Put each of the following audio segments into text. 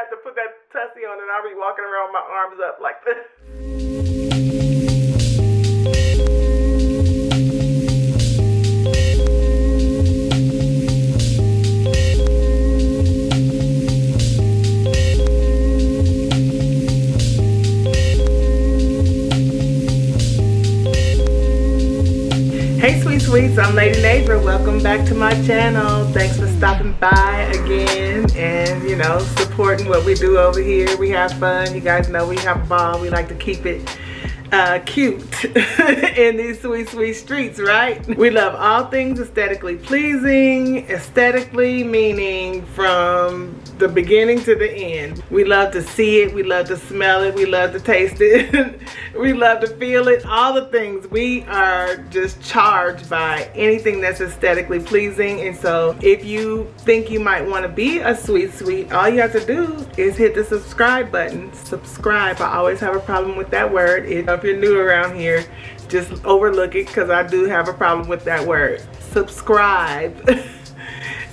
have to put that tussie on and I'll be walking around with my arms up like this. Hey sweet sweets, I'm Lady Neighbor. Welcome back to my channel. Thanks for stopping by again and, you know, supporting what we do over here. We have fun. You guys know we have a ball. We like to keep it cute in these sweet streets, right? We love all things aesthetically pleasing. Aesthetically meaning from the beginning to the end. We love to see it, we love to smell it, we love to taste it, we love to feel it, all the things. We are just charged by anything that's aesthetically pleasing. And so if you think you might want to be a sweet, all you have to do is hit the subscribe button. Subscribe, I always have a problem with that word. If you're new around here, just overlook it because I do have a problem with that word. Subscribe.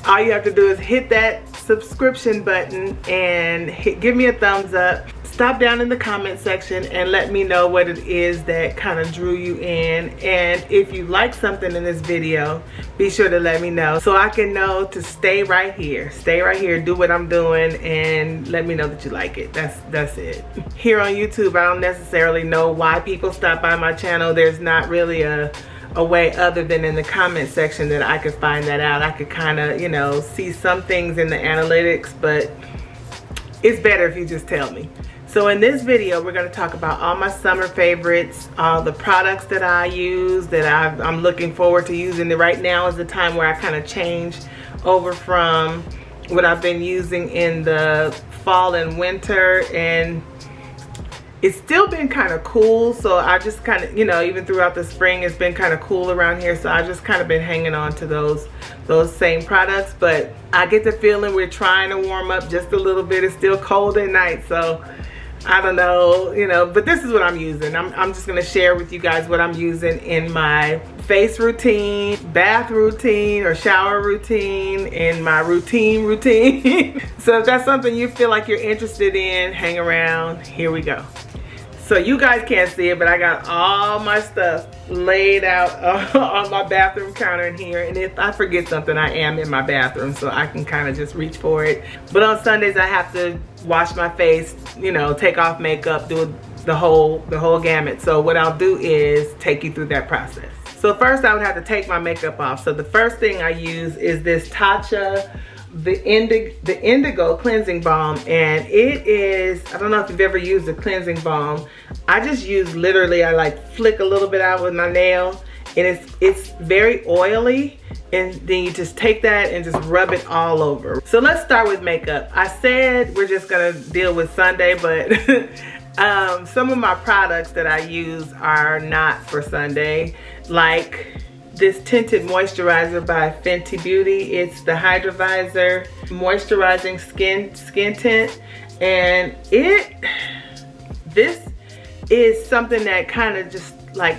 All you have to do is hit that subscription button and give me a thumbs up. Stop down in the comment section and let me know what it is that kind of drew you in. And if you like something in this video, be sure to let me know so I can know to stay right here. Stay right here, do what I'm doing, and let me know that you like it. That's it. Here on YouTube, I don't necessarily know why people stop by my channel. There's not really a way other than in the comment section that I could find that out. I could kind of, you know, see some things in the analytics, but it's better if you just tell me. So in this video, we're going to talk about all my summer favorites, all the products that I use that I'm looking forward to using. Right now is the time where I kind of change over from what I've been using in the fall and winter, and it's still been kind of cool. So I just kind of, you know, even throughout the spring, it's been kind of cool around here. So I've just kind of been hanging on to those same products. But I get the feeling we're trying to warm up just a little bit. It's still cold at night, so I don't know, you know, but this is what I'm using. I'm just gonna share with you guys what I'm using in my face routine, bath routine, or shower routine, in my routine. So if that's something you feel like you're interested in, hang around, here we go. So you guys can't see it, but I got all my stuff laid out on my bathroom counter in here. And if I forget something, I am in my bathroom, so I can kind of just reach for it. But on Sundays, I have to wash my face, you know, take off makeup, do the whole gamut. So what I'll do is take you through that process. So first, I would have to take my makeup off. So the first thing I use is this Tatcha, the Indigo cleansing balm, and it is, I don't know if you've ever used a cleansing balm. I just use, literally, I like flick a little bit out with my nail, and it's very oily, and then you just take that and just rub it all over. So let's start with makeup. I said we're just gonna deal with Sunday, but some of my products that I use are not for Sunday, like this tinted moisturizer by Fenty Beauty. It's the Hydra Vizor moisturizing skin tint, and this is something that kind of just like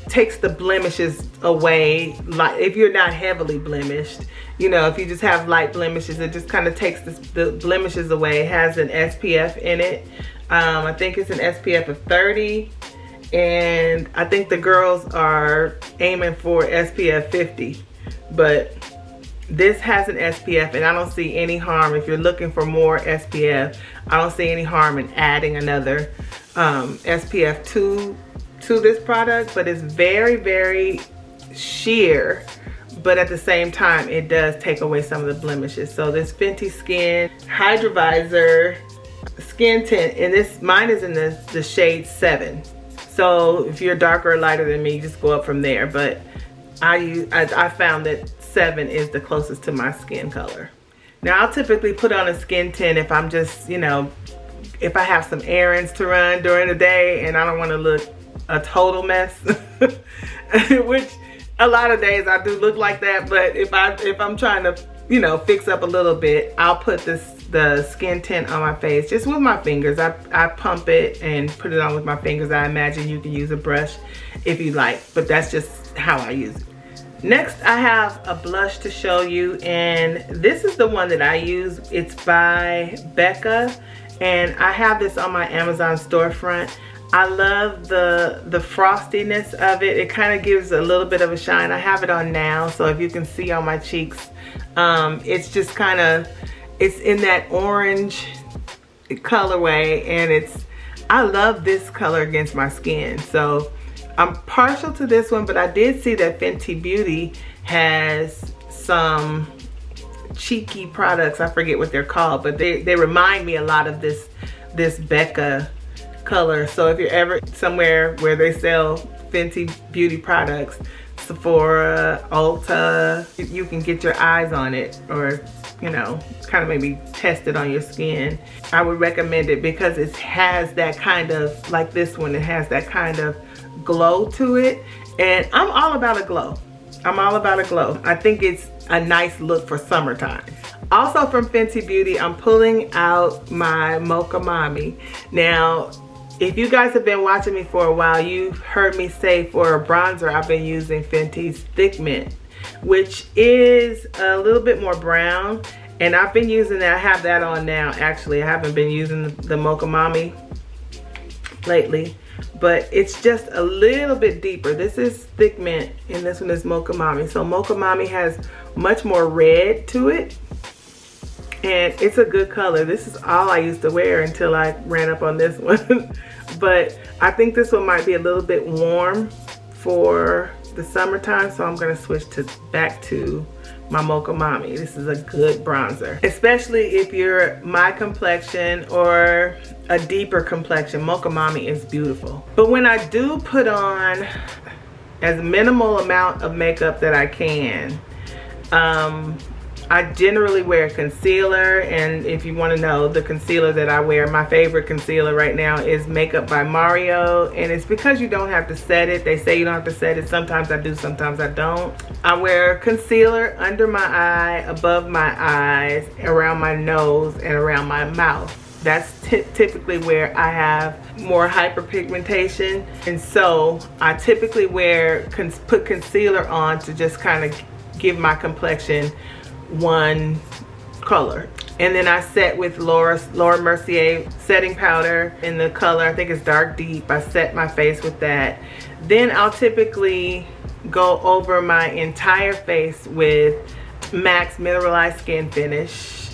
takes the blemishes away. Like if you're not heavily blemished, you know, if you just have light blemishes, it just kind of takes the blemishes away. It has an SPF in it. I think it's an SPF of 30. And I think the girls are aiming for SPF 50, but this has an SPF, and I don't see any harm. If you're looking for more SPF, I don't see any harm in adding another SPF to this product. But it's very sheer, but at the same time it does take away some of the blemishes. So this Fenty Skin Hydra Vizor skin tint, and mine is in the shade 7. So if you're darker or lighter than me, just go up from there. But I found that 7 is the closest to my skin color. Now I'll typically put on a skin tint if I'm just, you know, if I have some errands to run during the day and I don't want to look a total mess, which a lot of days I do look like that. But if I'm trying to, you know, fix up a little bit, I'll put the skin tint on my face just with my fingers. I pump it and put it on with my fingers. I imagine you can use a brush if you like, but that's just how I use it. Next, I have a blush to show you, and this is the one that I use. It's by Becca, and I have this on my Amazon storefront. I love the frostiness of it. It kind of gives a little bit of a shine. I have it on now, so if you can see on my cheeks, it's just kind of, it's in that orange colorway, and I love this color against my skin. So I'm partial to this one, but I did see that Fenty Beauty has some cheeky products. I forget what they're called, but they remind me a lot of this Becca color. So if you're ever somewhere where they sell Fenty Beauty products, Sephora, Ulta, you can get your eyes on it, or you know, kind of maybe test it on your skin. I would recommend it because it has that kind of, like this one, it has that kind of glow to it, and I'm all about a glow. I'm all about a glow. I think it's a nice look for summertime. Also from Fenty Beauty, I'm pulling out my Mocha Mami. Now, if you guys have been watching me for a while, you've heard me say for a bronzer, I've been using Fenty's Pigment, which is a little bit more brown, and I've been using that. I have that on now. Actually, I haven't been using the Mocha Mami lately, but it's just a little bit deeper. This is Pigment, and this one is Mocha Mami. So Mocha Mami has much more red to it, and it's a good color. This is all I used to wear until I ran up on this one. But I think this one might be a little bit warm for the summertime, so I'm gonna switch back to my Mocha Mami. This is a good bronzer, especially if you're my complexion or a deeper complexion. Mocha Mami is beautiful. But when I do put on as minimal amount of makeup that I can, I generally wear concealer, and if you want to know the concealer that I wear, my favorite concealer right now is Makeup by Mario, and it's because you don't have to set it. They say you don't have to set it. Sometimes I do, sometimes I don't. I wear concealer under my eye, above my eyes, around my nose, and around my mouth. That's typically where I have more hyperpigmentation, and so I typically put concealer on to just kind of give my complexion one color. And then I set with Laura Mercier setting powder in the color, I think it's Dark Deep. I set my face with that. Then I'll typically go over my entire face with MAC's Mineralized Skin Finish.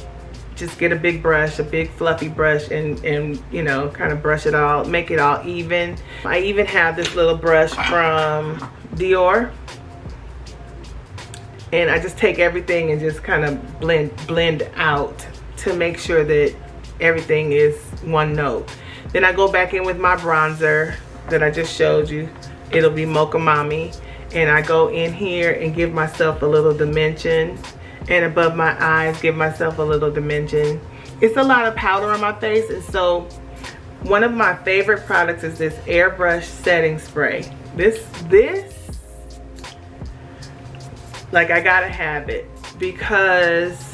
Just get a big brush, a big fluffy brush, and you know, kind of brush it all, make it all even. I even have this little brush from Dior, and I just take everything and just kind of blend out to make sure that everything is one note. Then I go back in with my bronzer that I just showed you. It'll be Mocha Mami, and I go in here and give myself a little dimension, and above my eyes give myself a little dimension. It's a lot of powder on my face, and so one of my favorite products is this Airbrush setting spray. This like, I gotta have it because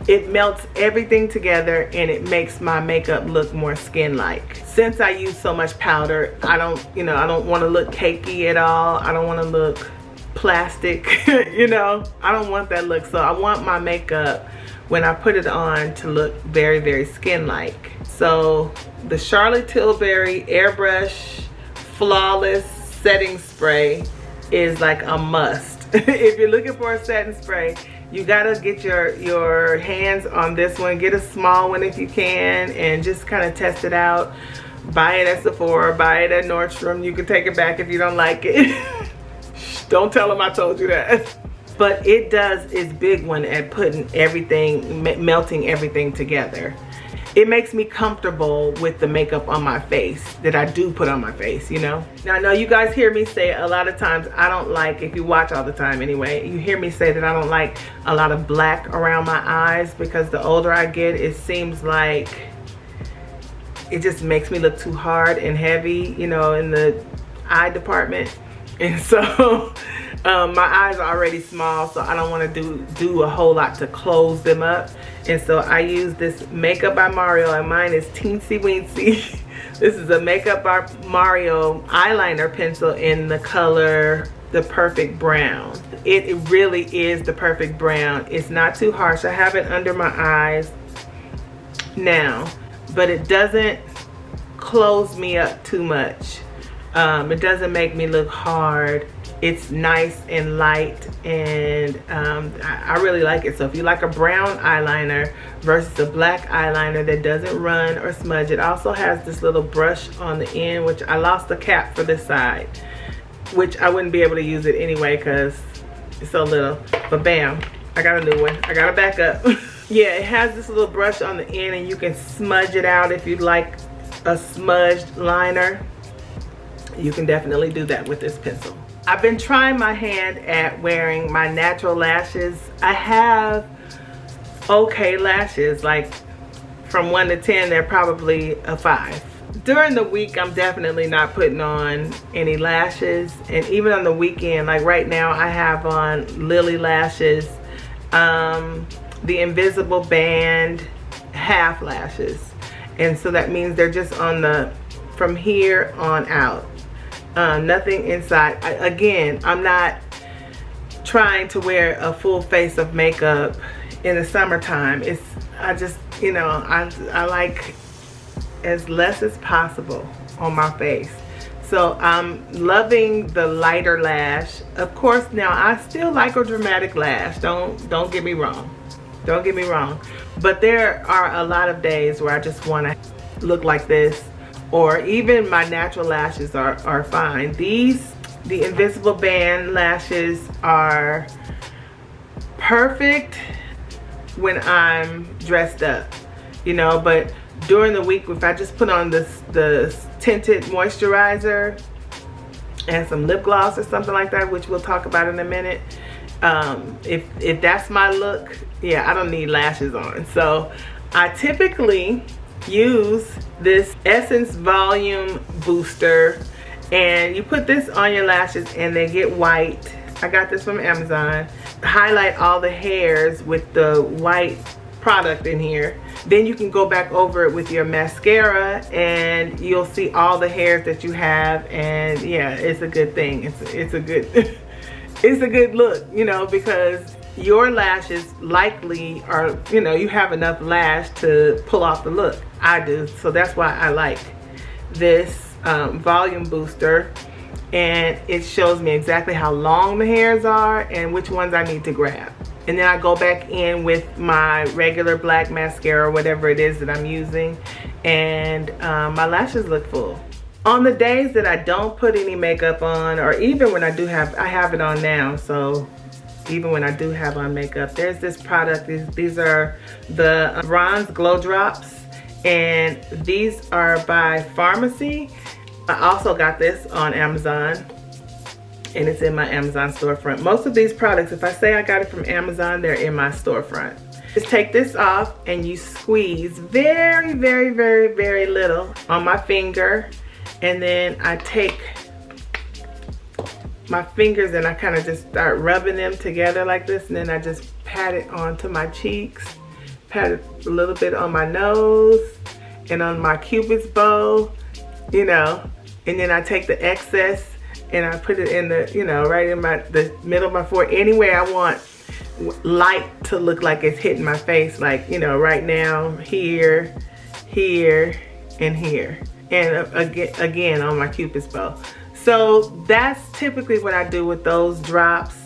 it melts everything together and it makes my makeup look more skin-like. Since I use so much powder, I don't want to look cakey at all. I don't want to look plastic, you know. I don't want that look. So I want my makeup, when I put it on, to look very, very skin-like. So the Charlotte Tilbury Airbrush Flawless Setting Spray is like a must. If you're looking for a setting spray, you gotta get your hands on this one. Get a small one if you can, and just kind of test it out. Buy it at Sephora, buy it at Nordstrom. You can take it back if you don't like it. Don't tell them I told you that. But it does its big one at putting everything, melting everything together. It makes me comfortable with the makeup on my face that I do put on my face, you know. Now I know you guys hear me say a lot of times, I don't like, if you watch all the time anyway, you hear me say that I don't like a lot of black around my eyes, because the older I get, it seems like it just makes me look too hard and heavy, you know, in the eye department. And so my eyes are already small, so I don't want to do a whole lot to close them up. And so I use this Makeup by Mario, and mine is teensy weensy. This is a Makeup by Mario eyeliner pencil in the color the perfect brown. It really is the perfect brown. It's not too harsh. I have it under my eyes now, but it doesn't close me up too much. It doesn't make me look hard. It's nice and light, and I really like it. So if you like a brown eyeliner versus a black eyeliner that doesn't run or smudge, it also has this little brush on the end, which I lost the cap for this side, which I wouldn't be able to use it anyway because it's so little. But bam, I got a new one. I got a backup. Yeah, it has this little brush on the end, and you can smudge it out if you'd like a smudged liner. You can definitely do that with this pencil. I've been trying my hand at wearing my natural lashes. I have okay lashes, like from 1 to 10, they're probably a 5. During the week, I'm definitely not putting on any lashes, and even on the weekend, like right now, I have on Lily lashes, the Invisible Band half lashes, and so that means they're just on the from here on out. Nothing inside. Again, I'm not trying to wear a full face of makeup in the summertime. I just, you know, I like as less as possible on my face. So I'm loving the lighter lash. Of course, now I still like a dramatic lash. Don't get me wrong. Don't get me wrong. But there are a lot of days where I just want to look like this. Or even my natural lashes are fine. The Invisible Band lashes are perfect when I'm dressed up, you know, but during the week, if I just put on the tinted moisturizer and some lip gloss or something like that, which we'll talk about in a minute, if that's my look, yeah, I don't need lashes on. So I typically use this Essence Volume Booster, and you put this on your lashes and they get white. I got this from Amazon. Highlight all the hairs with the white product in here. Then you can go back over it with your mascara and you'll see all the hairs that you have, and yeah, it's a good thing. It's a good it's a good look, you know, because your lashes likely are, you know, you have enough lash to pull off the look. I do, so that's why I like this volume booster, and it shows me exactly how long the hairs are and which ones I need to grab. And then I go back in with my regular black mascara, whatever it is that I'm using, and my lashes look full. On the days that I don't put any makeup on, or even when I do have, I have it on now, so even when I do have on makeup, there's this product. These are the Bronze Glow Drops, and these are by Pharmacy. I also got this on Amazon, and it's in my Amazon storefront. Most of these products, if I say I got it from Amazon, they're in my storefront. Just take this off and you squeeze very, very, very, very little on my finger, and then I take my fingers and I kind of just start rubbing them together like this, and then I just pat it onto my cheeks, pat it a little bit on my nose and on my cupid's bow, you know, and then I take the excess and I put it in the, you know, right in the middle of my forehead, anywhere I want light to look like it's hitting my face, like, you know, right now, here, here, and here, and again on my cupid's bow. So that's typically what I do with those drops.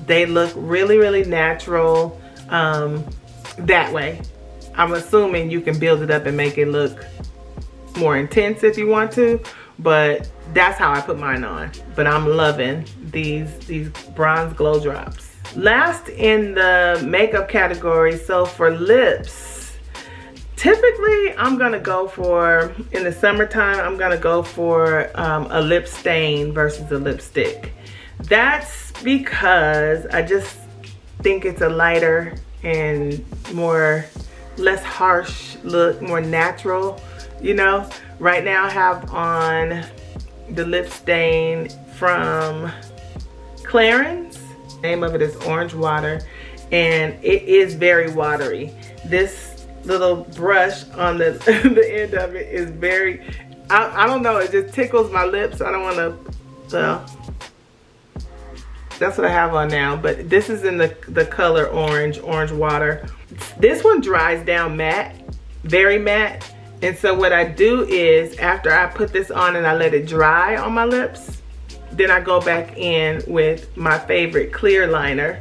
They look really, really natural that way. I'm assuming you can build it up and make it look more intense if you want to, but that's how I put mine on. But I'm loving these Bronze Glow Drops. Last in the makeup category, so for lips, typically I'm gonna go for, in the summertime, I'm gonna go for a lip stain versus a lipstick. That's because I just think it's a lighter and less harsh look, more natural, you know. Right now I have on the lip stain from Clarins. The name of it is Orange Water, and it is very watery. This little brush on the, the end of it is very, I don't know, it just tickles my lips. I don't want to, That's what I have on now, but this is in the color orange water. This one dries down matte, very matte. And so what I do is after I put this on and I let it dry on my lips, then I go back in with my favorite clear liner.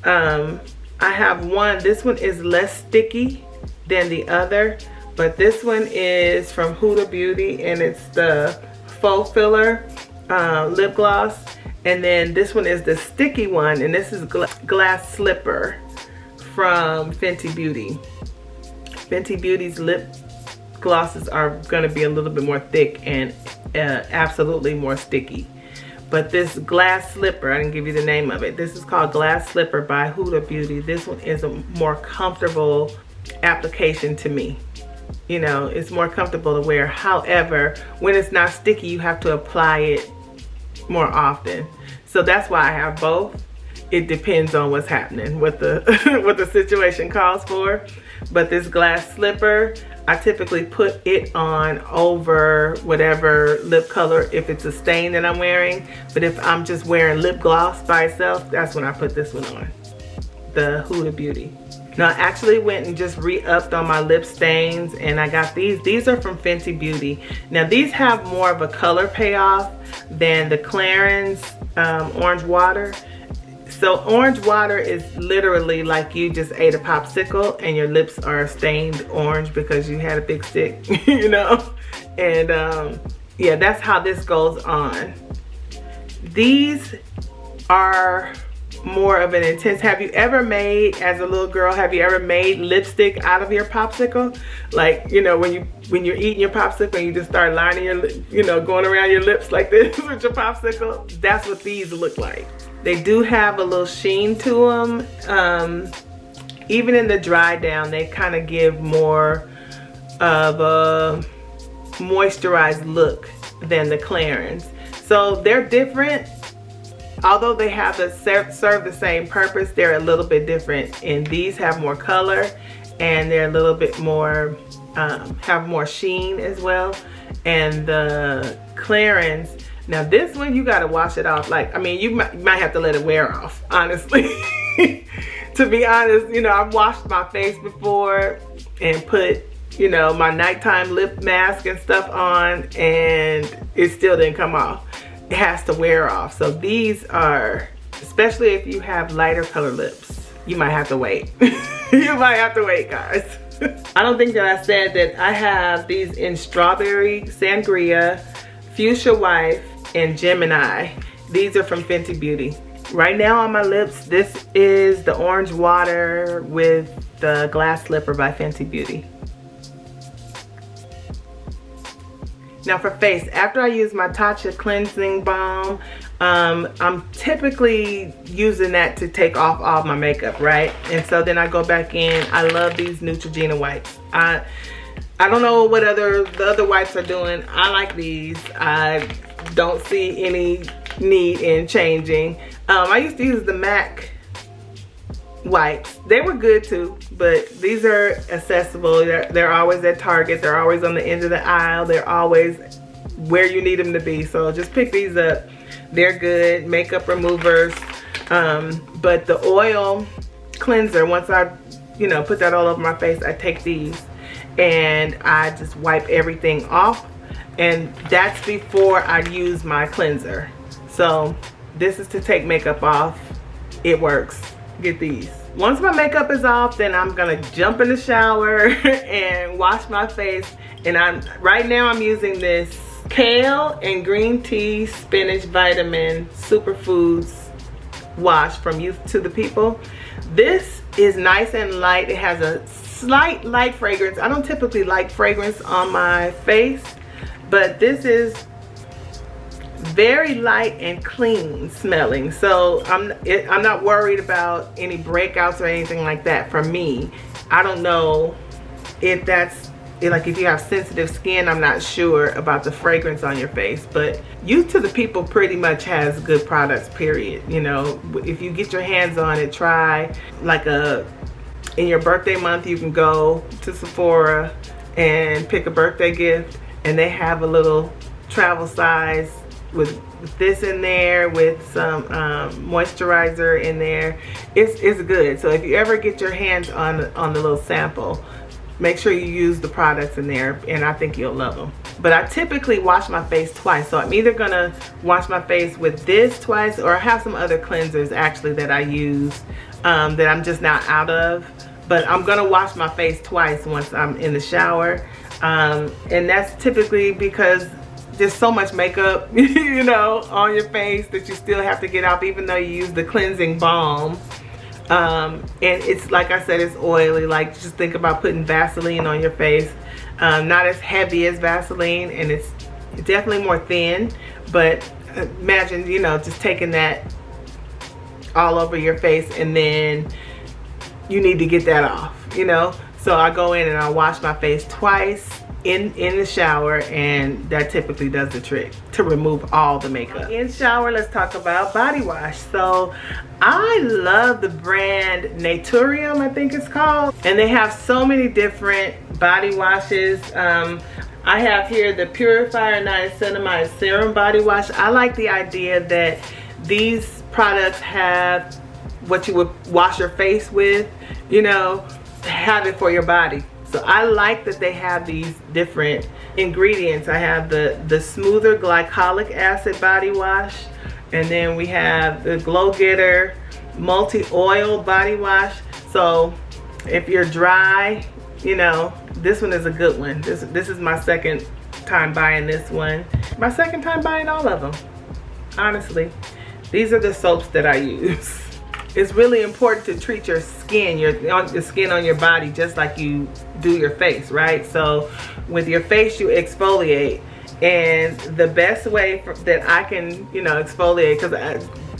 I have one, this one is less sticky than the other, but this one is from Huda Beauty and it's the Faux filler lip gloss. And then this one is the sticky one, and this is Glass Slipper from Fenty Beauty. Fenty Beauty's lip glosses are gonna be a little bit more thick and absolutely more sticky. But this Glass Slipper, I didn't give you the name of it. This is called Glass Slipper by Huda Beauty. This one is a more comfortable application to me. You know, it's more comfortable to wear. However, when it's not sticky, you have to apply it more often. So that's why I have both. It depends on what's happening, what the what the situation calls for. But this Glass Slipper, I typically put it on over whatever lip color if it's a stain that I'm wearing. But if I'm just wearing lip gloss by itself, that's when I put this one on, the Huda Beauty. Now I actually went and just re-upped on my lip stains, and I got these. These are from Fenty Beauty. Now these have more of a color payoff than the Clarins Orange Water. So orange water is literally like you just ate a popsicle and your lips are stained orange because you had a big stick, you know? And yeah, that's how this goes on. These are more of an intense. Have you ever made, as a little girl, have you ever made lipstick out of your popsicle? Like, you know, when you're eating your popsicle and you just start lining your, you know, going around your lips like this with your popsicle? That's what these look like. They do have a little sheen to them. Even in the dry down, they kind of give more of a moisturized look than the Clarins. So they're different. Although they have serve the same purpose, they're a little bit different. And these have more color and they're a little bit more, have more sheen as well. And the Clarins, now this one you gotta wash it off. Like, I mean, you might have to let it wear off, honestly. To be honest, you know, I've washed my face before and put, you know, my nighttime lip mask and stuff on and it still didn't come off. It has to wear off. So these are, especially if you have lighter color lips, you might have to wait. You might have to wait, guys. I don't think that I said that I have these in Strawberry, Sangria, Fuchsia Wife, and Gemini. These are from Fenty Beauty. Right now on my lips, this is the Orange Water with the Glass Slipper by Fenty Beauty. Now for face, after I use my Tatcha cleansing balm, I'm typically using that to take off all my makeup, right? And so then I go back in. I love these Neutrogena wipes. I don't know what the other wipes are doing. I like these. I don't see any need in changing. I used to use the MAC wipes. They were good too, but these are accessible. They're always at Target. They're always on the end of the aisle. They're always where you need them to be. So just pick these up. They're good makeup removers. But the oil cleanser, once I, you know, put that all over my face, I take these and I just wipe everything off. And that's before I use my cleanser. So this is to take makeup off. It works. Get these. Once my makeup is off, then I'm gonna jump in the shower and wash my face. And right now I'm using this Kale and Green Tea Spinach Vitamin Superfoods wash from Youth to the People. This is nice and light. It has a slight light fragrance. I don't typically like fragrance on my face, but this is very light and clean smelling. So I'm not worried about any breakouts or anything like that for me. I don't know if that's, like if you have sensitive skin, I'm not sure about the fragrance on your face, but Youth to the People pretty much has good products, period. You know, if you get your hands on it, try like in your birthday month, you can go to Sephora and pick a birthday gift, and they have a little travel size with this in there, with some moisturizer in there. It's good. So if you ever get your hands on the little sample, make sure you use the products in there, and I think you'll love them. But I typically wash my face twice, so I'm either gonna wash my face with this twice, or I have some other cleansers actually that I use that I'm just not out of. But I'm gonna wash my face twice once I'm in the shower, and that's typically because there's so much makeup, you know, on your face that you still have to get off, even though you use the cleansing balm. And it's, like I said, it's oily. Like, just think about putting Vaseline on your face. Not as heavy as Vaseline, and it's definitely more thin, but imagine, you know, just taking that all over your face, and then you need to get that off, you know. So I go in and I wash my face twice in the shower, and that typically does the trick to remove all the makeup. In shower, let's talk about body wash. So I love the brand Naturium, I think it's called, and they have so many different body washes. I have here the Purifier Niacinamide Serum Body Wash. I like the idea that these products have what you would wash your face with, you know, have it for your body. So I like that they have these different ingredients. I have the smoother glycolic acid body wash, and then we have the Glow Getter multi-oil body wash. So if you're dry, you know, this one is a good one. This is my second time buying this one. My second time buying all of them, honestly. These are the soaps that I use. It's really important to treat your skin, the skin on your body, just like you do your face, right? So with your face, you exfoliate, and the best way that I can, you know, exfoliate, because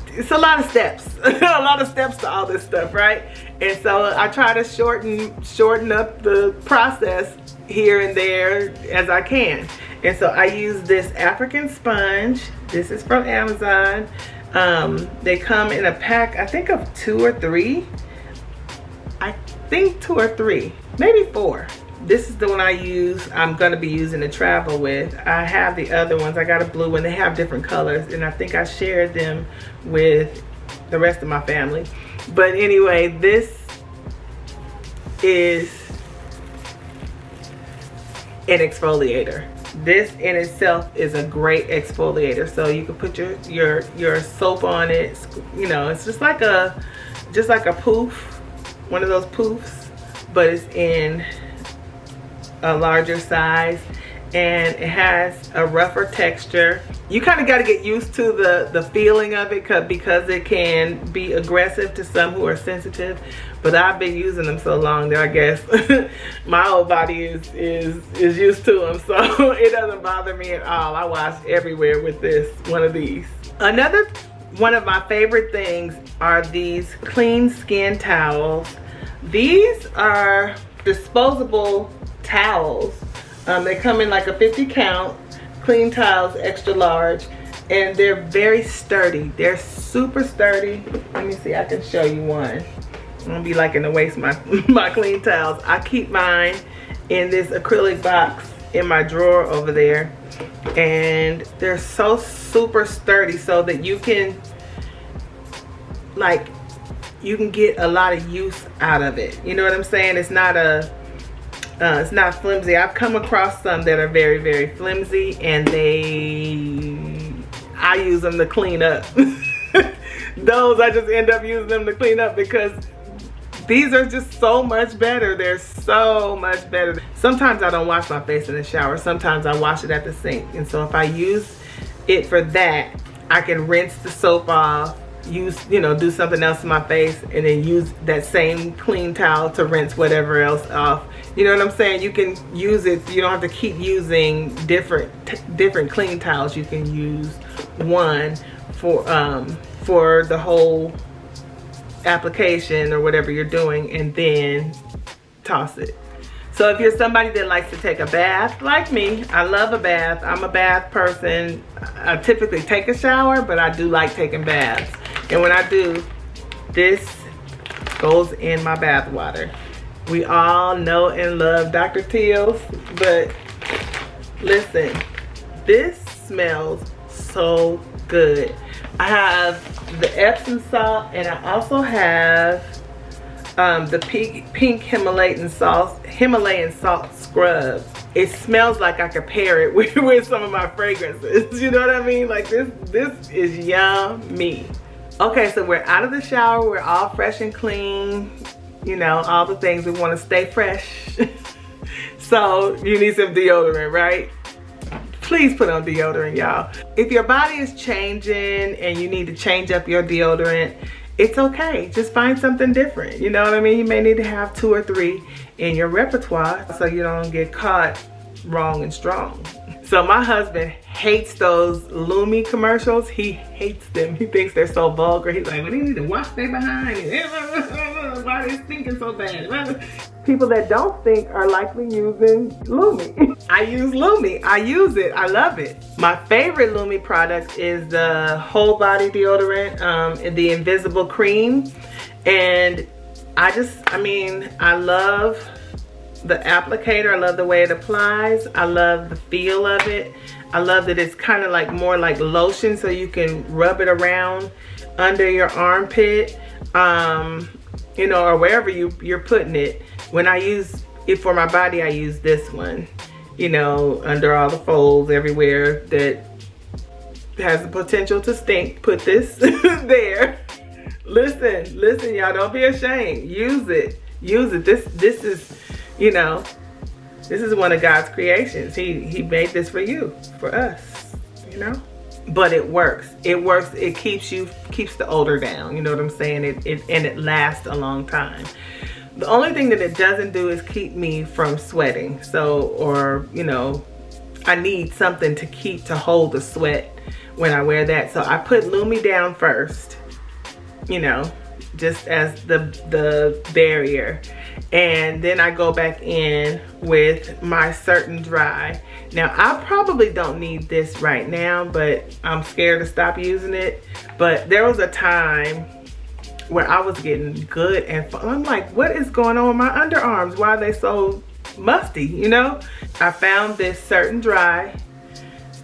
it's a lot of steps, a lot of steps to all this stuff, right? And so I try to shorten up the process here and there as I can. And so I use this African sponge. This is from Amazon. They come in a pack, I think of 2 or 3. I think 2 or 3, maybe 4. This is the one I use. I'm going to be using to travel with. I have the other ones. I got a blue one. They have different colors, and I think I shared them with the rest of my family. But anyway, this is an exfoliator. This in itself is a great exfoliator. So you can put your soap on it. You know, it's just like a poof, one of those poofs, but it's in a larger size, and it has a rougher texture. You kind of got to get used to the feeling of it, because it can be aggressive to some who are sensitive. But I've been using them so long that I guess my whole body is used to them, so it doesn't bother me at all. I wash everywhere with one of these. Another one of my favorite things are these clean skin towels. These are disposable towels. They come in like a 50 count, clean towels, extra large, and they're very sturdy. They're super sturdy. Let me see, I can show you one. I'm gonna be like in the waste my clean towels. I keep mine in this acrylic box in my drawer over there, and they're so super sturdy, so that you can get a lot of use out of it. You know what I'm saying? It's not flimsy. I've come across some that are very, very flimsy, and I use them to clean up. Those, I just end up using them to clean up, because these are just so much better. They're so much better. Sometimes I don't wash my face in the shower. Sometimes I wash it at the sink. And so if I use it for that, I can rinse the soap off, do something else to my face, and then use that same clean towel to rinse whatever else off. You know what I'm saying? You can use it. You don't have to keep using different clean towels. You can use one for the whole application or whatever you're doing, and then toss it. So if you're somebody that likes to take a bath like me, I love a bath. I'm a bath person. I typically take a shower, but I do like taking baths. And when I do, this goes in my bath water. We all know and love Dr. Teals, but listen, this smells so good. I have the Epsom salt, and I also have the pink Himalayan salt scrub. It smells like I could pair it with some of my fragrances. You know what I mean? Like this is yummy. Okay, so we're out of the shower. We're all fresh and clean. You know, all the things. We want to stay fresh. So you need some deodorant, right? Please put on deodorant, y'all. If your body is changing and you need to change up your deodorant, it's okay. Just find something different. You know what I mean? You may need to have 2 or 3 in your repertoire so you don't get caught wrong and strong. So my husband hates those Lume commercials. He hates them. He thinks they're so vulgar. He's like, well, they need to wash their behind. Why are they stinking so bad? People that don't stink are likely using Lume. I use Lume. I use it. I love it. My favorite Lume product is the whole body deodorant, the Invisible Cream. And I love the applicator. I love the way it applies. I love the feel of it. I love that it's kind of like more like lotion, so you can rub it around under your armpit, you know, or wherever you're putting it. When I use it for my body, I use this one, you know, under all the folds everywhere that has the potential to stink. Put this there. Listen, y'all, don't be ashamed. Use it. This is, you know, this is one of God's creations. He made this for you, for us, you know. But it works. It works. It keeps the odor down. You know what I'm saying? It lasts a long time. The only thing that it doesn't do is keep me from sweating. So, or, you know, I need something to hold the sweat when I wear that. So I put Lume down first, you know, just as the barrier. And then I go back in with my Certain Dry. Now, I probably don't need this right now, but I'm scared to stop using it. But there was a time where I was getting good and I'm like, what is going on with my underarms? Why are they so musty, you know? I found this Certain Dry.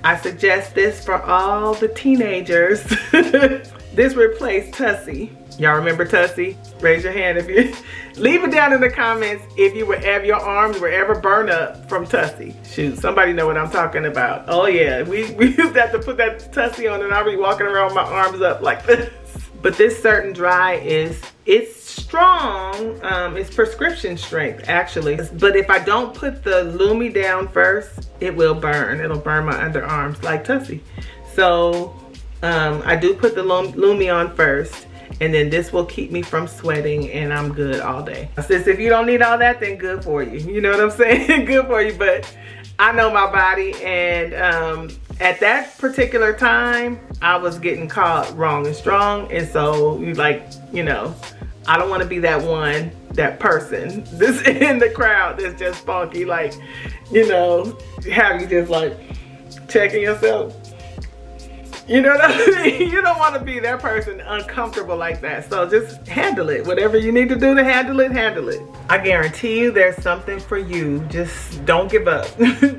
I suggest this for all the teenagers. This replaced Tussie. Y'all remember Tussie? Raise your hand if you, leave it down in the comments if your arms were ever burned up from Tussie. Shoot, somebody know what I'm talking about. Oh yeah, we used to have to put that Tussie on and I'll be walking around with my arms up like this. But this Certain Dry it's strong. It's prescription strength actually. But if I don't put the Lume down first, it will burn. It'll burn my underarms like Tussie. So I do put the Lume on first. And then this will keep me from sweating and I'm good all day. Sis, if you don't need all that, then good for you. You know what I'm saying? Good for you, but I know my body, and at that particular time, I was getting caught wrong and strong. And so, like, you know, I don't want to be that person that's in the crowd that's just funky, like, you know, have you just like checking yourself. You know what I mean? You don't want to be that person uncomfortable like that. So just handle it. Whatever you need to do to handle it, handle it. I guarantee you there's something for you. Just don't give up.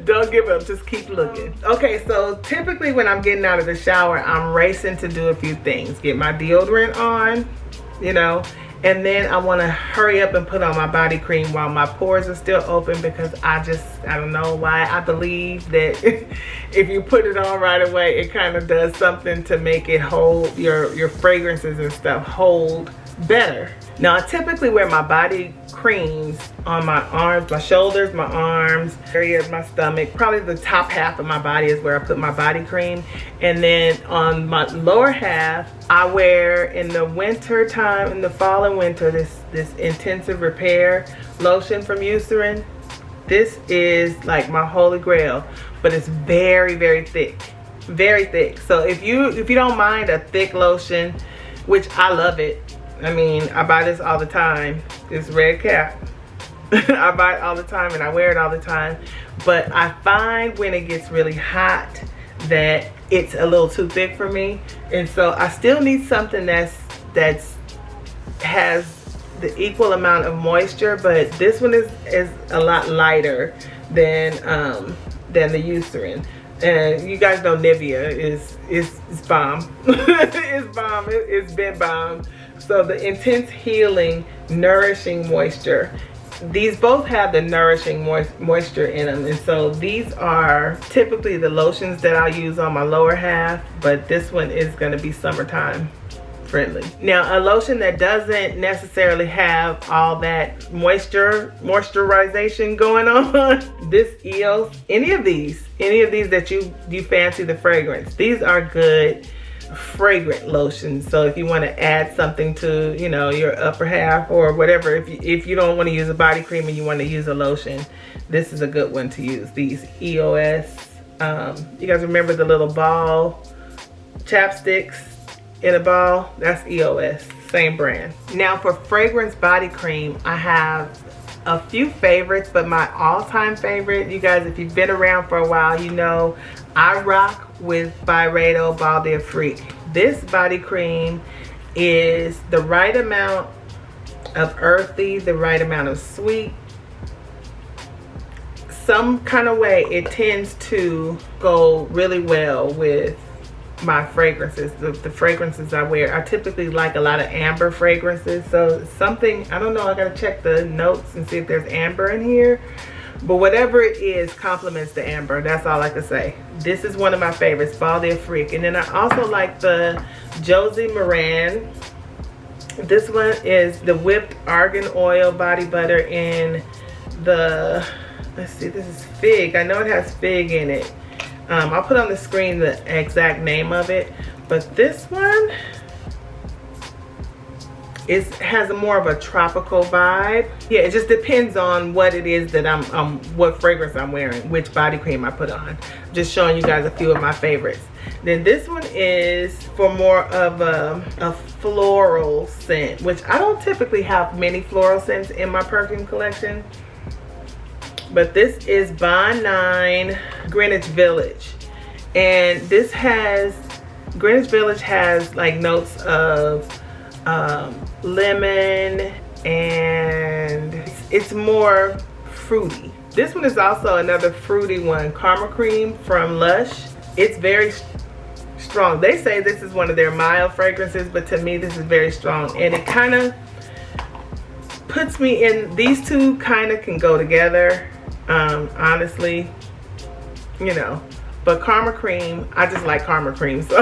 Don't give up. Just keep looking. Okay, so typically when I'm getting out of the shower, I'm racing to do a few things. Get my deodorant on, you know, and then I want to hurry up and put on my body cream while my pores are still open, because I don't know why, I believe that if you put it on right away, it kind of does something to make it hold, your fragrances and stuff hold better. Now, I typically wear my body creams on my arms, my shoulders, my arms, area of my stomach. Probably the top half of my body is where I put my body cream. And then on my lower half, I wear in the winter time, in the fall and winter, this intensive repair lotion from Eucerin. This is like my holy grail, but it's very, very thick. Very thick. So if you don't mind a thick lotion, which I love it. I mean, I buy this all the time. This red cap. I buy it all the time and I wear it all the time. But I find when it gets really hot that it's a little too thick for me. And so I still need something that's has the equal amount of moisture, but this one is a lot lighter than the Eucerin. And you guys know Nivea is bomb. It's bomb. It's been bomb. So the Intense Healing Nourishing Moisture. These both have the nourishing moisture in them, and so these are typically the lotions that I'll use on my lower half, but this one is going to be summertime friendly. Now, a lotion that doesn't necessarily have all that moisturization going on, this EOS, any of these that you fancy the fragrance, these are good fragrant lotions. So if you want to add something to, you know, your upper half or whatever, if you don't want to use a body cream and you want to use a lotion, this is a good one to use. These EOS, you guys remember the little ball chapsticks in a ball? That's EOS, same brand. Now for fragrance body cream, I have a few favorites, but my all-time favorite, you guys, if you've been around for a while, you know I rock with Byredo Bal d'Afrique. This body cream is the right amount of earthy, the right amount of sweet. Some kind of way it tends to go really well with my fragrances, the fragrances I wear. I typically like a lot of amber fragrances, so something, I don't know, I gotta check the notes and see if there's amber in here, but whatever it is complements the amber. That's all I can say. This is one of my favorites, Bal d'Afrique. And then I also like the Josie Moran. This one is the whipped argan oil body butter in the, let's see, this is fig. I know it has fig in it. I'll put on the screen the exact name of it, but this one has a more of a tropical vibe. Yeah, it just depends on what it is that what fragrance I'm wearing, which body cream I put on. I'm just showing you guys a few of my favorites. Then this one is for more of a floral scent, which I don't typically have many floral scents in my perfume collection. But this is Bond 9 Greenwich Village. And this has, Greenwich Village has like notes of lemon, and it's more fruity. This one is also another fruity one, Karma Cream from Lush. It's very strong. They say this is one of their mild fragrances, but to me this is very strong. And it kind of puts me in, these two kind of can go together. Honestly, you know, but Karma Cream, I just like Karma Cream, so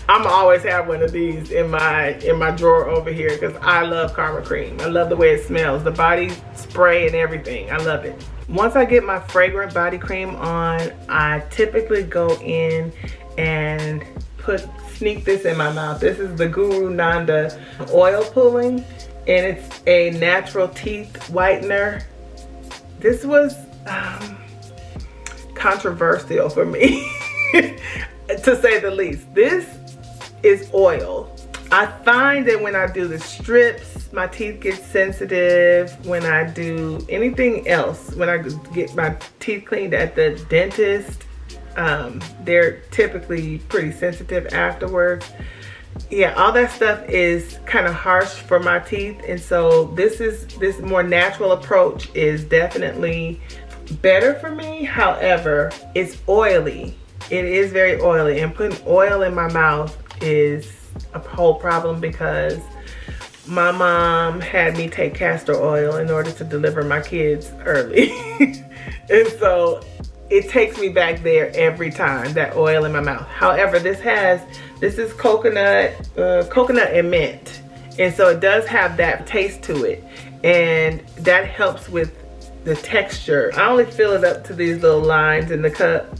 I'm always have one of these in my drawer over here because I love Karma Cream. I love the way it smells, the body spray and everything. I love it. Once I get my fragrant body cream on, I typically go in and sneak this in my mouth. This is the Guru Nanda oil pulling, and it's a natural teeth whitener. This was controversial for me, to say the least. This is oil. I find that when I do the strips, my teeth get sensitive. When I do anything else, when I get my teeth cleaned at the dentist, they're typically pretty sensitive afterwards. Yeah, all that stuff is kind of harsh for my teeth, and so this more natural approach is definitely better for me. However, it's oily. It is very oily, and putting oil in my mouth is a whole problem because my mom had me take castor oil in order to deliver my kids early. And so it takes me back there every time, that oil in my mouth. However, this is coconut and mint, and so it does have that taste to it, and that helps with the texture. I only fill it up to these little lines in the cup.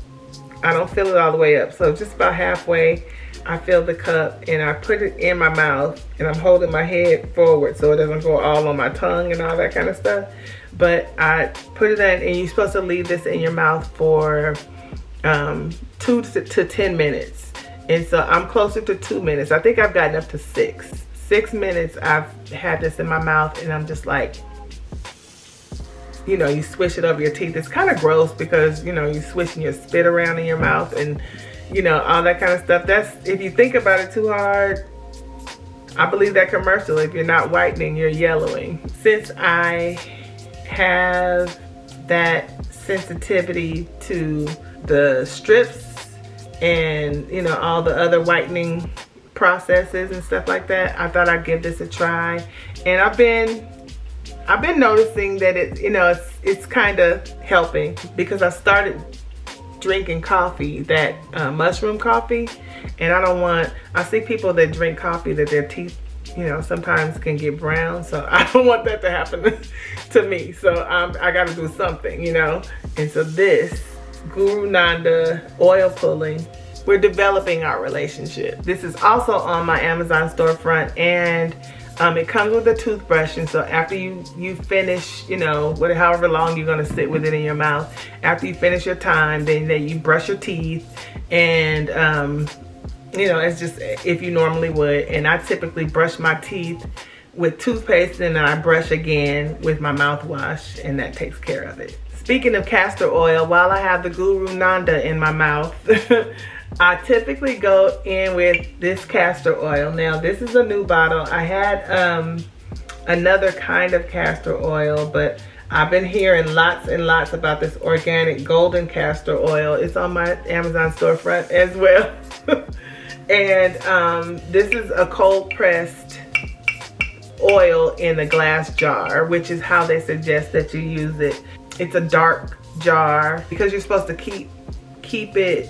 I don't fill it all the way up, so just about halfway I fill the cup and I put it in my mouth, and I'm holding my head forward so it doesn't go all on my tongue and all that kind of stuff. But I put it in, and you're supposed to leave this in your mouth for 2 to 10 minutes. And so I'm closer to 2 minutes. I think I've gotten up to 6. 6 minutes I've had this in my mouth, and I'm just like, you know, you swish it over your teeth. It's kind of gross because, you know, you're swishing your spit around in your mouth and, you know, all that kind of stuff. That's, if you think about it too hard, I believe that commercial, if you're not whitening, you're yellowing. Since I have that sensitivity to the strips and, you know, all the other whitening processes and stuff like that, I thought I'd give this a try. And I've been noticing that it, you know, it's kind of helping, because I started drinking coffee, that mushroom coffee, and I see people that drink coffee that their teeth, you know, sometimes can get brown, so I don't want that to happen to me. So I got to do something, you know. And so this Guru Nanda oil pulling, we're developing our relationship. This is also on my Amazon storefront, and it comes with a toothbrush. And so after you finish, you know, however long you're gonna sit with it in your mouth, after you finish your time, then you brush your teeth, and you know, it's just if you normally would. And I typically brush my teeth with toothpaste, and then I brush again with my mouthwash, and that takes care of it. Speaking of castor oil, while I have the Guru Nanda in my mouth, I typically go in with this castor oil. Now, this is a new bottle. I had another kind of castor oil, but I've been hearing lots and lots about this organic golden castor oil. It's on my Amazon storefront as well. And this is a cold pressed oil in a glass jar, which is how they suggest that you use it. It's a dark jar because you're supposed to keep it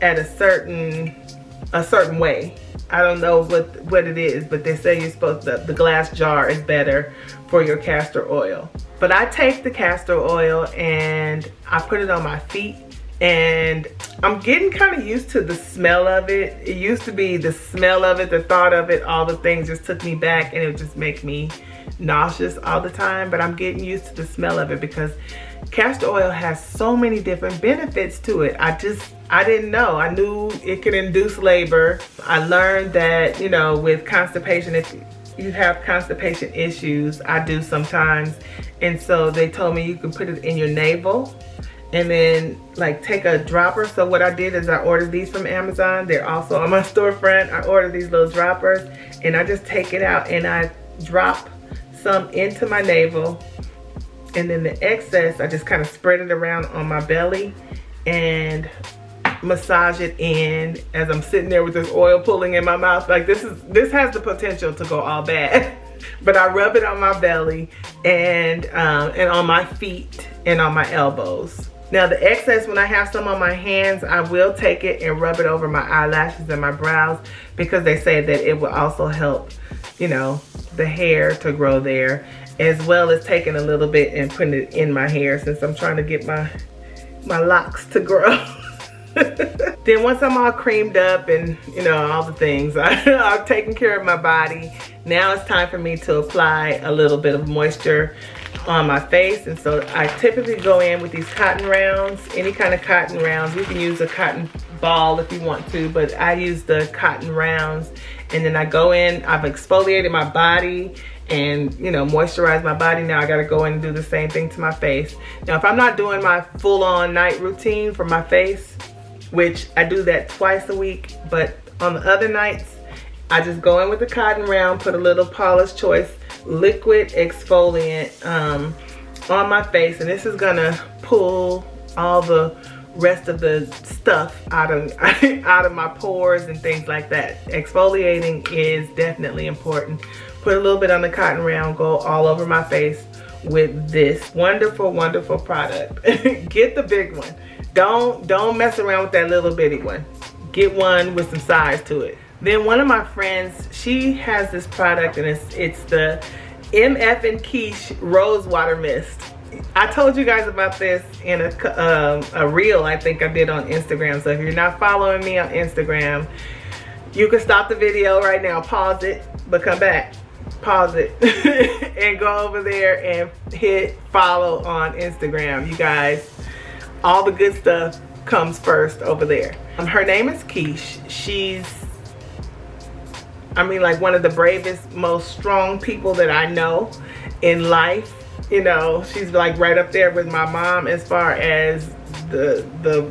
at a certain way. I don't know what it is, but they say you're supposed to, the glass jar is better for your castor oil. But I take the castor oil and I put it on my feet, and I'm getting kind of used to the smell of it. It used to be the smell of it, the thought of it, all the things just took me back, and it would just make me nauseous all the time. But I'm getting used to the smell of it because castor oil has so many different benefits to it. I didn't know. I knew it could induce labor. I learned that, you know, with constipation, if you have constipation issues, I do sometimes, and so they told me you can put it in your navel and then like take a dropper. So what I did is I ordered these from Amazon. They're also on my storefront. I ordered these little droppers, and I just take it out and I drop some into my navel, and then the excess I just kind of spread it around on my belly and massage it in as I'm sitting there with this oil pulling in my mouth. Like this has the potential to go all bad. But I rub it on my belly and on my feet and on my elbows. Now the excess, when I have some on my hands, I will take it and rub it over my eyelashes and my brows, because they say that it will also help, you know, the hair to grow there, as well as taking a little bit and putting it in my hair, since I'm trying to get my locks to grow. Then once I'm all creamed up and, you know, all the things, I've taken care of my body. Now it's time for me to apply a little bit of moisture on my face. And so I typically go in with these cotton rounds, any kind of cotton rounds. You can use a cotton ball if you want to, but I use the cotton rounds. And then I go in, I've exfoliated my body and, you know, moisturize my body. Now I gotta go in and do the same thing to my face. Now if I'm not doing my full-on night routine for my face, which I do that twice a week, but on the other nights, I just go in with the cotton round, put a little Paula's Choice liquid exfoliant on my face, and this is gonna pull all the rest of the stuff out of my pores and things like that. Exfoliating is definitely important. Put a little bit on the cotton round, go all over my face with this wonderful, wonderful product. Get the big one. Don't mess around with that little bitty one. Get one with some size to it. Then one of my friends, she has this product, and it's the MF and Quiche Rose Water Mist. I told you guys about this in a reel I think I did on Instagram. So if you're not following me on Instagram, you can stop the video right now, pause it, but come back, pause it, and go over there and hit follow on Instagram. You guys, all the good stuff comes first over there. Her name is Quiche. She's, I mean, like one of the bravest, most strong people that I know in life. You know, she's like right up there with my mom as far as the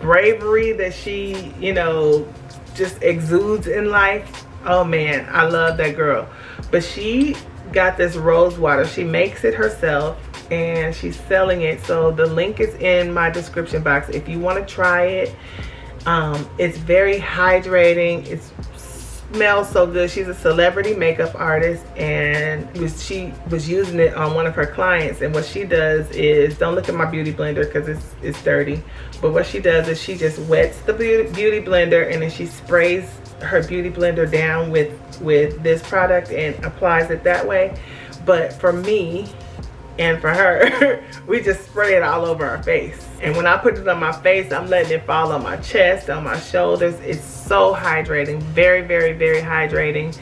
bravery that she, you know, just exudes in life. Oh man, I love that girl. But she got this rose water. She makes it herself. and she's selling it. So the link is in my description box if you want to try it. It's very hydrating. It smells so good. She's a celebrity makeup artist, and she was using it on one of her clients. And what she does is, don't look at my beauty blender because it's dirty, but what she does is she just wets the beauty blender, and then she sprays her beauty blender down with this product and applies it that way. But for me and for her, we just spray it all over our face. And when I put it on my face, I'm letting it fall on my chest, on my shoulders. It's so hydrating, very, very, very hydrating.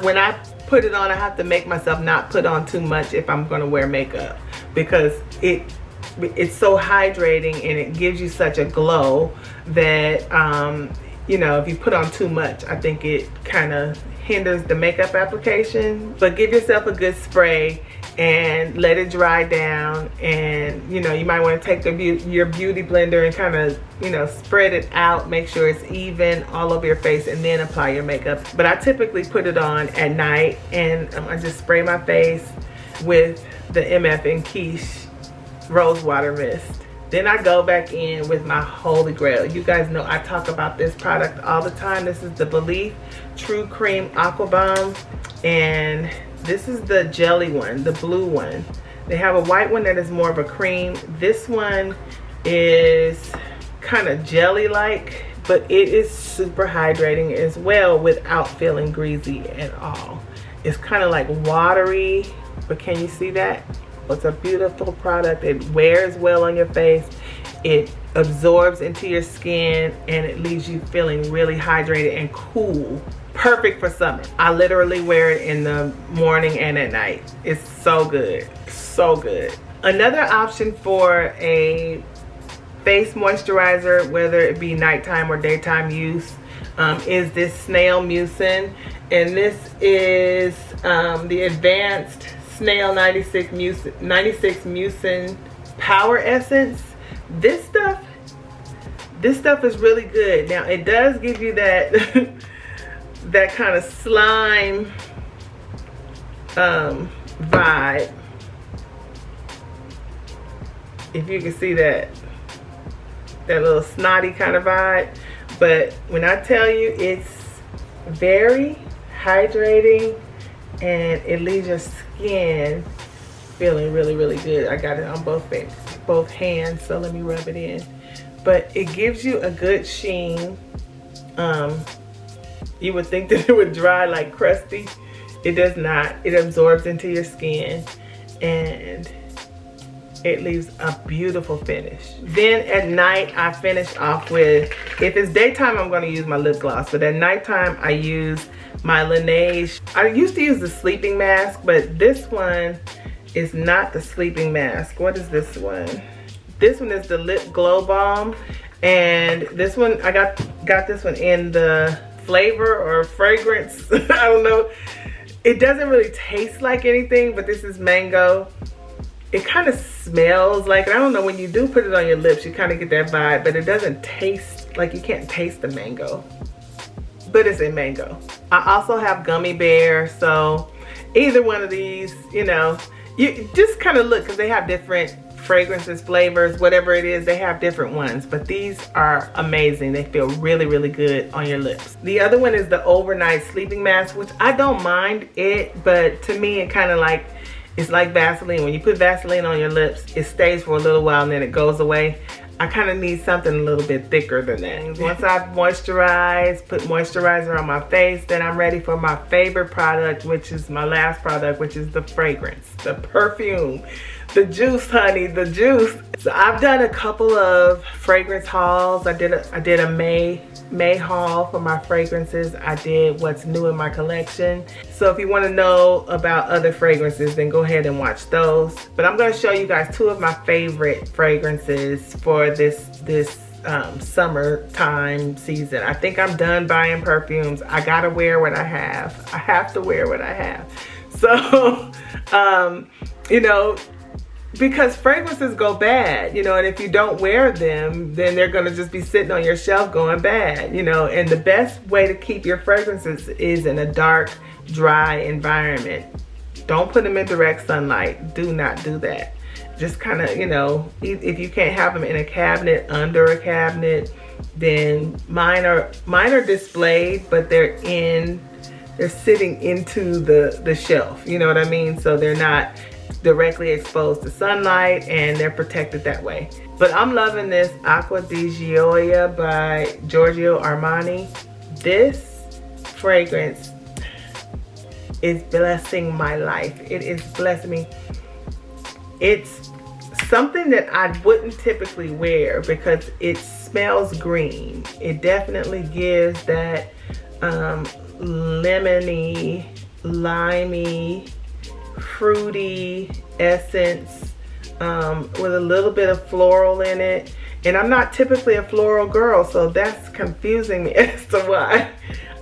When I put it on, I have to make myself not put on too much if I'm gonna wear makeup, because it's so hydrating and it gives you such a glow that, you know, if you put on too much, I think it kind of hinders the makeup application. But give yourself a good spray and let it dry down, and you know, you might want to take your beauty blender and kind of, you know, spread it out, make sure it's even all over your face, and then apply your makeup. But I typically put it on at night, and I just spray my face with the MF and Quiche Rose Water Mist. Then I go back in with my holy grail. You guys know I talk about this product all the time. This is the Belief True Cream Aqua Balm, and this is the jelly one, the blue one. They have a white one that is more of a cream. This one is kind of jelly-like, but it is super hydrating as well without feeling greasy at all. It's kind of like watery, but can you see that? It's a beautiful product. It wears well on your face. It absorbs into your skin, and it leaves you feeling really hydrated and cool. Perfect for summer. I literally wear it in the morning and at night. It's so good, so good. Another option for a face moisturizer, whether it be nighttime or daytime use, is this Snail Mucin, and this is the Advanced Snail 96 Mucin Power Essence. This stuff is really good. Now it does give you that that kind of slime vibe, if you can see that little snotty kind of vibe. But when I tell you, it's very hydrating, and it leaves your skin feeling really, really good. I got it on both hands, so let me rub it in. But it gives you a good sheen. You would think that it would dry like crusty. It does not. It absorbs into your skin, and it leaves a beautiful finish. Then at night, I finish off with, if it's daytime, I'm going to use my lip gloss, but at nighttime, I use my Laneige. I used to use the sleeping mask, but this one is not the sleeping mask. What is this one? This one is the Lip Glow Balm, and this one, I got this one in the flavor or fragrance, I don't know. It doesn't really taste like anything, but this is mango. It kind of smells like, I don't know, when you do put it on your lips, you kind of get that vibe, but it doesn't taste, like you can't taste the mango, but it's in mango. I also have Gummy Bear, so either one of these, you know, you just kind of look, because they have different fragrances, flavors, whatever it is, they have different ones, but these are amazing. They feel really, really good on your lips. The other one is the Overnight Sleeping Mask, which I don't mind it, but to me it kind of like, it's like Vaseline. When you put Vaseline on your lips, it stays for a little while and then it goes away. I kind of need something a little bit thicker than that. Once I've moisturized, put moisturizer on my face, then I'm ready for my favorite product, which is my last product, which is the fragrance, the perfume, the juice, honey, the juice. So I've done a couple of fragrance hauls. I did a May haul for my fragrances. I did what's new in my collection. So if you want to know about other fragrances, then go ahead and watch those. But I'm going to show you guys two of my favorite fragrances for this summertime season. I think I'm done buying perfumes. I gotta wear what I have. I have to wear what I have. So, you know, because fragrances go bad, you know, and if you don't wear them, then they're gonna just be sitting on your shelf going bad, you know, and the best way to keep your fragrances is in a dark, dry environment. Don't put them in direct sunlight. Do not do that. just kind of, you know, if you can't have them in a cabinet, under a cabinet, then mine are displayed, but they're sitting into the shelf, you know what I mean? So they're not directly exposed to sunlight and they're protected that way. But I'm loving this Acqua di Gioia by Giorgio Armani. This fragrance is blessing my life. It is blessing me. It's something that I wouldn't typically wear because it smells green. It definitely gives that lemony, limey, fruity essence with a little bit of floral in it. And I'm not typically a floral girl, so that's confusing me as to why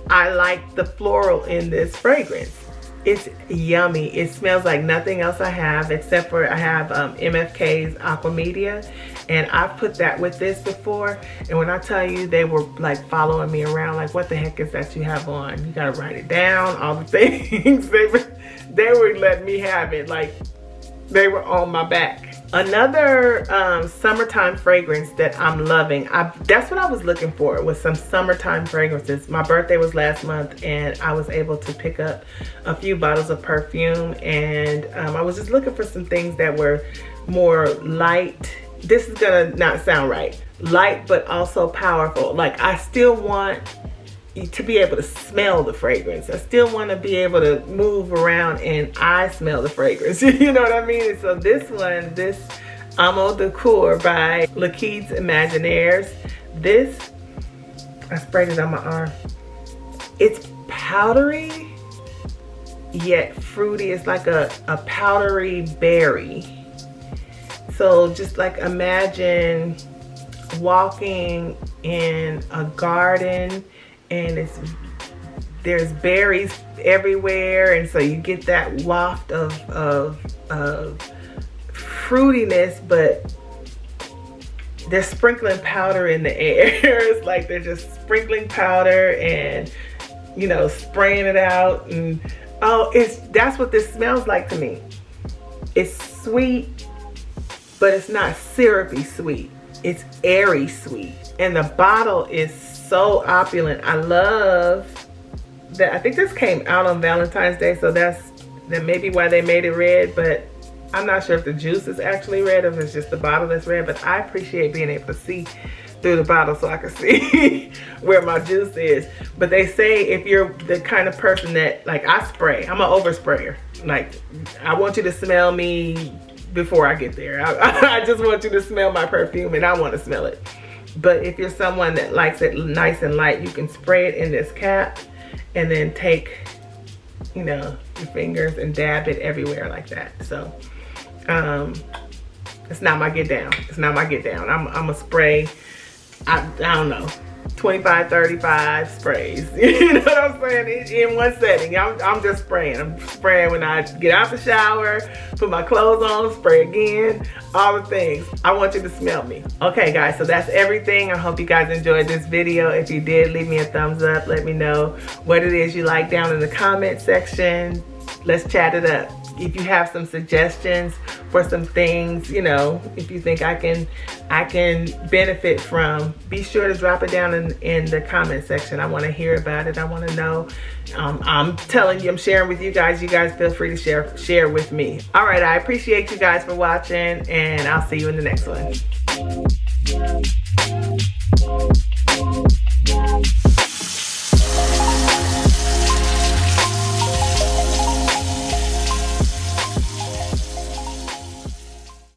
I like the floral in this fragrance. It's yummy. It smells like nothing else I have, except for I have MFK's Aqua Media, and I've put that with this before. And when I tell you, they were like following me around, like, what the heck is that you have on? You gotta write it down, all the things. They were letting me have it, like they were on my back. Another summertime fragrance that I'm loving, that's what I was looking for, was some summertime fragrances. My birthday was last month and I was able to pick up a few bottles of perfume, and I was just looking for some things that were more light. This is gonna not sound right. Light but also powerful. Like, I still want to be able to smell the fragrance. I still want to be able to move around and I smell the fragrance. You know what I mean? So this one, this Amo de Cour by Liquides Imaginaires. This, I sprayed it on my arm. It's powdery yet fruity. It's like a powdery berry. So just like imagine walking in a garden and there's berries everywhere, and so you get that waft of fruitiness, but they're sprinkling powder in the air. It's like they're just sprinkling powder and, you know, spraying it out, and that's what this smells like to me. It's sweet, but it's not syrupy sweet. It's airy sweet, and the bottle is so opulent. I love that. I think this came out on Valentine's Day, so that may be why they made it red, but I'm not sure if the juice is actually red or if it's just the bottle that's red. But I appreciate being able to see through the bottle so I can see where my juice is. But they say if you're the kind of person that, like, I spray, I'm an oversprayer. Like, I want you to smell me before I get there. I just want you to smell my perfume and I want to smell it. But if you're someone that likes it nice and light, you can spray it in this cap and then take, you know, your fingers and dab it everywhere like that. So it's not my get down. It's not my get down. I'm a spray, I don't know, 25, 35 sprays. You know what I'm saying? In one setting. I'm just spraying. I'm spraying when I get out the shower, put my clothes on, spray again, all the things. I want you to smell me. Okay, guys, so that's everything. I hope you guys enjoyed this video. If you did, leave me a thumbs up. Let me know what it is you like down in the comment section. Let's chat it up. If you have some suggestions for some things, you know, if you think I can benefit from, be sure to drop it down in the comment section. I want to hear about it. I want to know. I'm telling you, I'm sharing with you guys. You guys feel free to share with me. All right, I appreciate you guys for watching, and I'll see you in the next one.